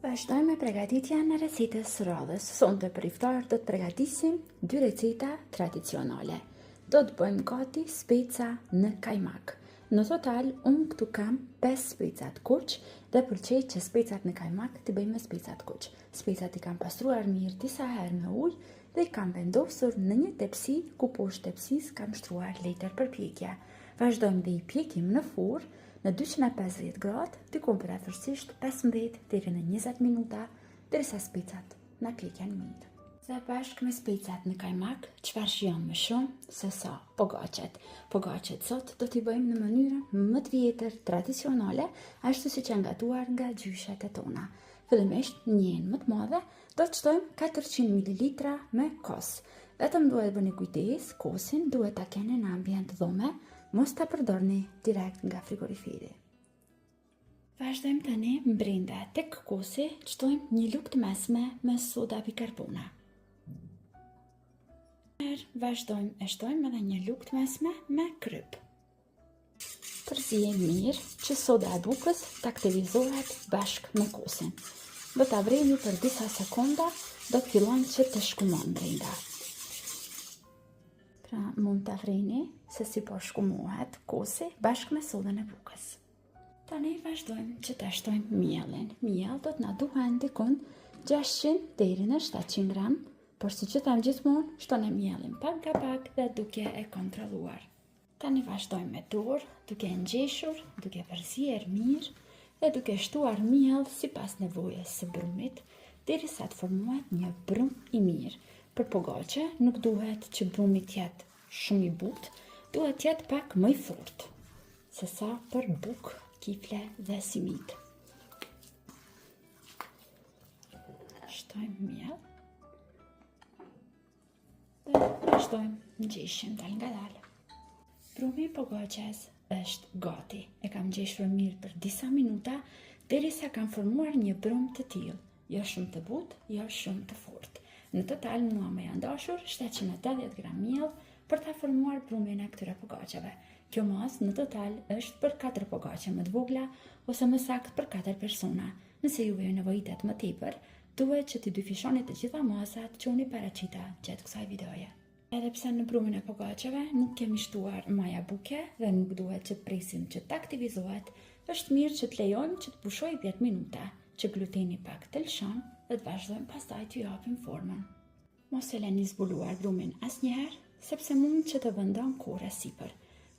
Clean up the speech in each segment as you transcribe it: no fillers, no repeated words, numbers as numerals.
Vazhdojmë me përgatitjen e recetës së radhës. Sonte për iftar do të përgatisim 2 receta tradicionale. Do të bëjmë gati speca në kajmak. Në total, unë këtu kam 5 specat kuq dhe pëlqej që specat në kajmak të bëjmë me specat kuq. Specat i kam pastruar mirë disa herë me ujë dhe i kam vendosur në një tepsi ku poshtë tepsisë kam shtruar letër për pjekje. Vazhdojmë dhe i pjekim në furrë në 250 gradë, diku përretërsisht 15 deri në 20 minuta, derisa specat na pjekën mirë. Dhe bashkë me specat në kajmak, çfarë shijon më shumë se sa pogaçet. Pogaçet sot do t'i bëjmë në mënyrën më të vjetër tradicionale, ashtu siç janë gatuar nga gjyshet e tona. Fillimisht, në njën më të madhe, do të shtojmë 400 ml me kos. Vetëm duhet bëni kujdes, kosin duhet ta keni në ambient dhome, mos ta përdorni direkt nga frigoriferi. Vazhdojmë tani brenda tek kosi, shtojmë një lugë të mesme me soda bikarbona. Vazhdojmë e shtojmë edhe një lugë të mesme me kryp. Përzijemi mirë që soda e bukës të aktivizohet bashkë me kosin. Do ta vrejmë për disa sekonda, do të fillon që të shkumon brenda. Pra mund të vrejni se si po shkumohet kosi bashkë me sodën e bukës. Tani vazhdojmë që të shtojmë mielin. Miell do të na duhen dikon 600 deri në 700 gram, por si që tham gjithmonë, shtoni mielin pak nga pak dhe duke e kontrolluar. Tani vazhdojmë me dorë, duke ngjeshur, duke përzier mirë dhe duke shtuar miell sipas nevojës së brumit, derisa të formohet një brum i mirë. Për pogaçe nuk duhet që brumi të jetë shumë i butë, duhet të jetë pak më i fortë, se sa për bukë, kifle dhe simit. Shtojmë miell dhe vazhdojmë ngjeshjen dal nga dal. Brumi i pogaçes është gati. E kam ngjeshur mirë për disa minuta derisa kam formuar një brum të tillë, jo shumë të butë, jo shumë të fortë. Në total mua më janë dashur 780 gram miell për ta formuar brumin e këtyre pogaçeve. Kjo masë në total është për 4 pogaçe më të vogla ose më saktë për 4 persona. Nëse juve ju nevojitet më tepër, duhet që t'i dyfishoni të gjitha masat që unë i paraqita gjatë kësaj videoje. Edhe pse në brumin e pogaçeve nuk kemi shtuar maja buke dhe nuk duhet që të presim që të aktivizohet, është mirë që të lejojmë që të pushojë 10 minuta, që gluteni pak të lëshon dhe të vazhdojmë pastaj t'ju japim formën. Mos e leni zbuluar brumin asnjëherë, sepse mund që të vendon kurrë sipër.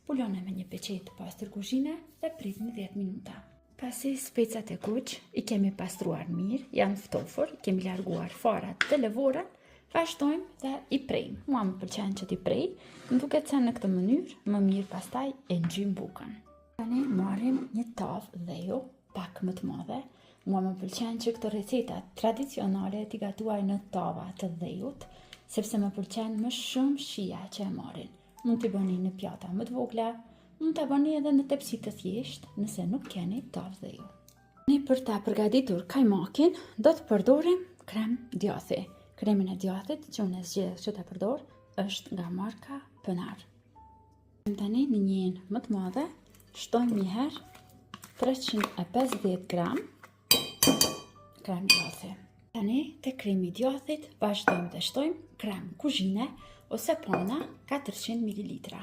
Pulone me një peqet të pastër kuzhine dhe pritni 10 minuta. Pasi specat e kuq i kemi pastruar mirë, janë ftofur, kemi larguar farat dhe lëvorën, vazhdojmë dhe i prejmë. Mua më pëlqen që t'i prej, më duket se në këtë mënyrë më mirë pastaj e ngjym bukën. Tani marrim një tavë dheju, pak më të madhe. Mua më pëlqen që këto receta tradicionale t'i gatuaj në tava të dhejut, sepse më pëlqen më shumë shija që e marrin. Mund t'i bëni në pjata më të vogla, mund t'a bëni edhe në tepsi të thjesht, nëse nuk keni tavë dheju. Ne për ta përgatitur kajmakin, do të përdorim krem djathi. Kremin e djathit që unë e zgjedh që ta përdor është nga marka Pënar. Tani në njën më të madhe, shtojmë një herë 350 gram krem djathi. Tani te kremi djathit vazhdojmë të shtojmë krem kuzhine ose pana 400 ml.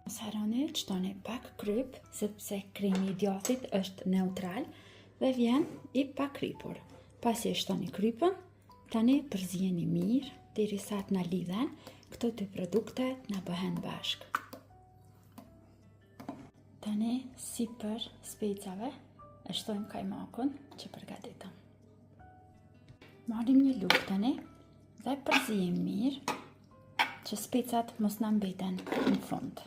Mos harroni të shtoni pak kryp, sepse kremi i djathit është neutral dhe vjen i pakripur. Pasi e shtoni krypën, tani përzijeni mirë derisa të na lidhen, këto dy produkte na bëhen bashkë. Tani sipër specave e shtojmë kajmakun që përgatitëm. Marrim një lugë tani dhe përzijemi mirë që specat mos na mbeten në fund.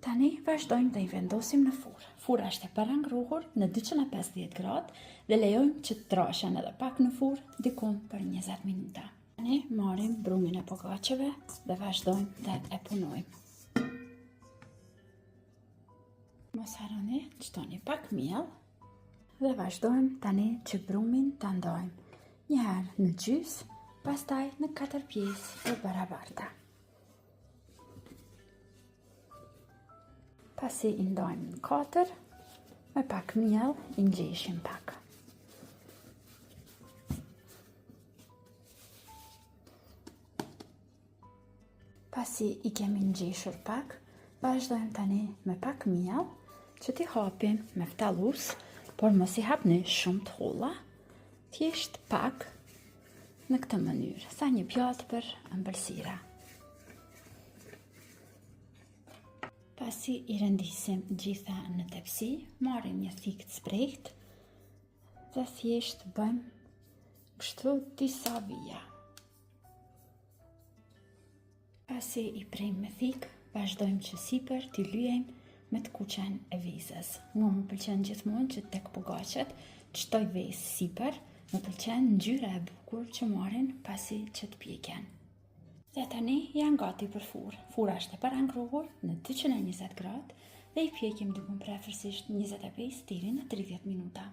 Tani vazhdojmë dhe i vendosim në furrë. Furra është e parangrohur në 250 gradë dhe lejojmë që të trashen edhe pak në furrë dikun për 20 minuta. Tani marrim brumin e pogaçeve dhe vazhdojmë dhe e punojmë. Mos harroni të shtoni pak miell dhe vazhdojmë tani që brumin ta ndajmë. Një herë në gjys, pastaj në 4 pjesë të barabarta. Pasi i ndojmë në 4, me pak miell i ngjeshim pak. Pasi i kemi ngjeshur pak, vazhdojmë tani me pak miell që t'i hapim me ftallus, por mos i hapni shumë të holla, thjesht pak në këtë mënyrë, sa një pjatë për ëmbëlsira. Pasi i rendisim gjitha në tepsi, marrim një thikë të sprehtë dhe thjesht bëjmë kështu disa vija. Pasi i prejmë me thikë, vazhdojmë që sipër t'i lyejmë me të kuqen e vizës. Mua më pëlqen gjithmonë që tek pogaçet të shtoj vezë sipër, më pëlqen ngjyra e bukur që marrin pasi që të pjeken. Dhe tani janë gati për furrë. Furra është e parangruar në 220 gradë dhe i pjekim dikun prefersisht 25 deri në 30 minuta.